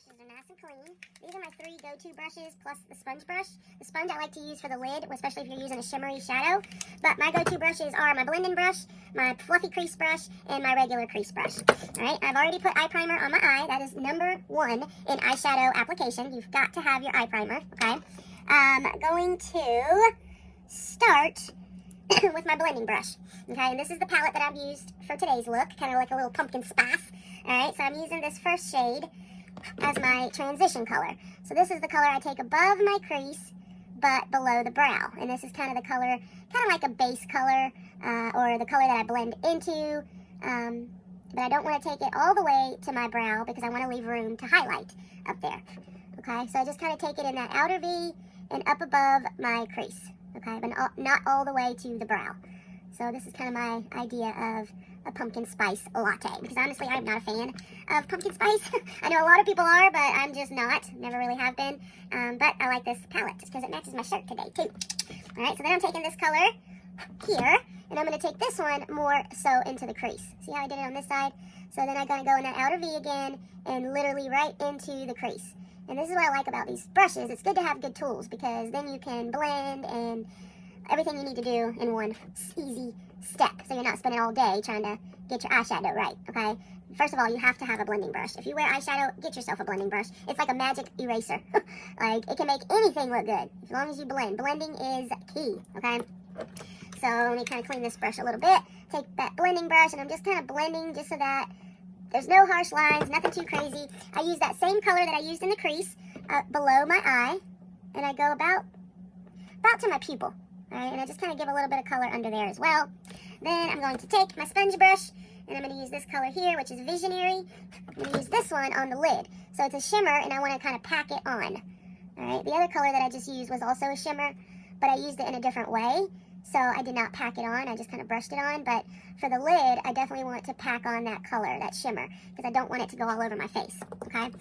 brushes are nice and clean. These are my 3 go-to brushes plus the sponge brush. The sponge I like to use for the lid, especially if you're using a shimmery shadow. But my go-to brushes are my blending brush, my fluffy crease brush, and my regular crease brush. Alright, I've already put eye primer on my eye. That is number 1 in eyeshadow application. You've got to have your eye primer, okay? I'm going to start with my blending brush. Okay, and this is the palette that I've used for today's look, kind of like a little pumpkin spice. Alright, so I'm using this first shade as my transition color. So this is the color I take above my crease, but below the brow. And this is kind of the color, kind of like a base color, or the color that I blend into. But I don't want to take it all the way to my brow because I want to leave room to highlight up there. Okay, so I just kind of take it in that outer V and up above my crease. Okay, but not all the way to the brow. So this is kind of my idea of a pumpkin spice latte, because honestly I'm not a fan of pumpkin spice. I know a lot of people are, but I'm just not. Never really have been. But I like this palette just because it matches my shirt today too. Alright, so then I'm taking this color here, and I'm going to take this one more so into the crease. See how I did it on this side? So then I'm going to go in that outer V again and literally right into the crease. And this is what I like about these brushes. It's good to have good tools because then you can blend and everything you need to do in one easy step, so you're not spending all day trying to get your eyeshadow right, okay? First of all, you have to have a blending brush. If you wear eyeshadow, get yourself a blending brush. It's like a magic eraser. Like, it can make anything look good as long as you blend. Blending is key, okay? So let me kind of clean this brush a little bit. Take that blending brush, and I'm just kind of blending just so that there's no harsh lines, nothing too crazy. I use that same color that I used in the crease below my eye, and I go about to my pupil. Alright, and I just kind of give a little bit of color under there as well. Then I'm going to take my sponge brush, and I'm going to use this color here, which is Visionary. I'm going to use this one on the lid. So it's a shimmer, and I want to kind of pack it on. Alright, the other color that I just used was also a shimmer, but I used it in a different way. So I did not pack it on, I just kind of brushed it on. But for the lid, I definitely want to pack on that color, that shimmer, because I don't want it to go all over my face, okay?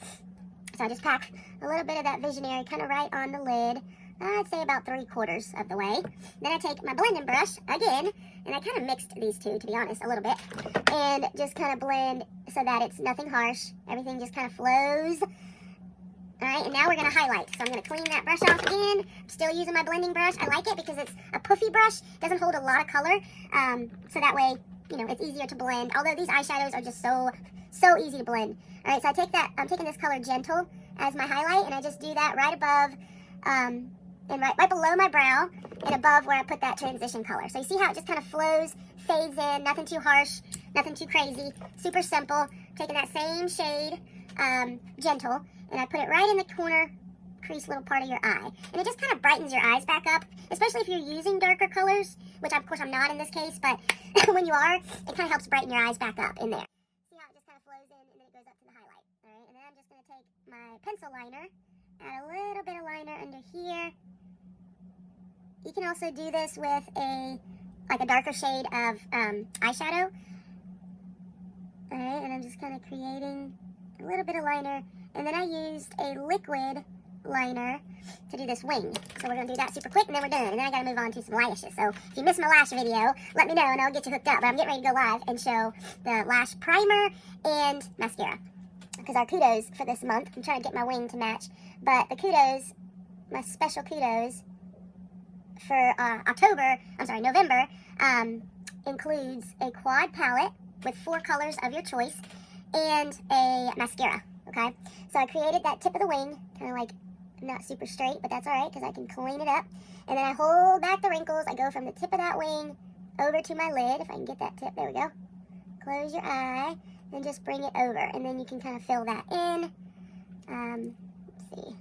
So I just pack a little bit of that Visionary kind of right on the lid. I'd say about 3/4 of the way. Then I take my blending brush again, and I kind of mixed these two, to be honest, a little bit, and just kind of blend so that it's nothing harsh. Everything just kind of flows. Alright, and now we're going to highlight. So I'm going to clean that brush off again. I'm still using my blending brush. I like it because it's a puffy brush. It doesn't hold a lot of color, so that way, you know, it's easier to blend. Although these eyeshadows are just so easy to blend. Alright, so I'm taking this color Gentle as my highlight, and I just do that right above, and right below my brow and above where I put that transition color. So you see how it just kind of flows, fades in, nothing too harsh, nothing too crazy, super simple. Taking that same shade, Gentle, and I put it right in the corner crease little part of your eye. And it just kind of brightens your eyes back up, especially if you're using darker colors, which of course I'm not in this case, but when you are, it kind of helps brighten your eyes back up in there. See how it just kind of flows in and then it goes up to the highlight. Alright, and then I'm just going to take my pencil liner, add a little bit of liner under here. You can also do this with a darker shade of eyeshadow. Alright, and I'm just kind of creating a little bit of liner. And then I used a liquid liner to do this wing. So we're going to do that super quick, and then we're done. And then I got to move on to some lashes. So if you missed my lash video, let me know, and I'll get you hooked up. But I'm getting ready to go live and show the lash primer and mascara. Because our kudos for this month, I'm trying to get my wing to match. But the kudos, my special kudos, for November, includes a quad palette with 4 colors of your choice and a mascara, okay? So I created that tip of the wing, kind of like not super straight, but that's all right because I can clean it up. And then I hold back the wrinkles. I go from the tip of that wing over to my lid, if I can get that tip. There we go. Close your eye and just bring it over, and then you can kind of fill that in. Let's see.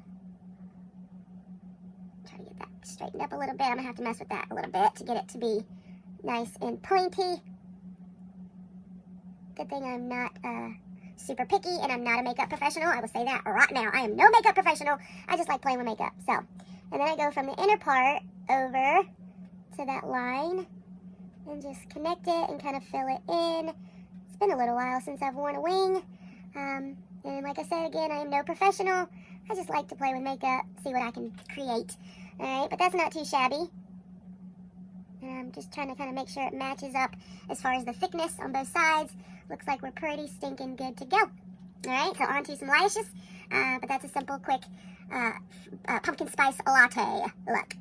Straightened up a little bit. I'm gonna have to mess with that a little bit to get it to be nice and pointy. Good thing I'm not super picky and I'm not a makeup professional. I will say that right now. I am no makeup professional. I just like playing with makeup. So, and then I go from the inner part over to that line and just connect it and kind of fill it in. It's been a little while since I've worn a wing. And like I said again, I am no professional. I just like to play with makeup, see what I can create. Alright, but that's not too shabby. And I'm just trying to kind of make sure it matches up as far as the thickness on both sides. Looks like we're pretty stinking good to go. Alright, so on to some lashes. But that's a simple, quick pumpkin spice latte look.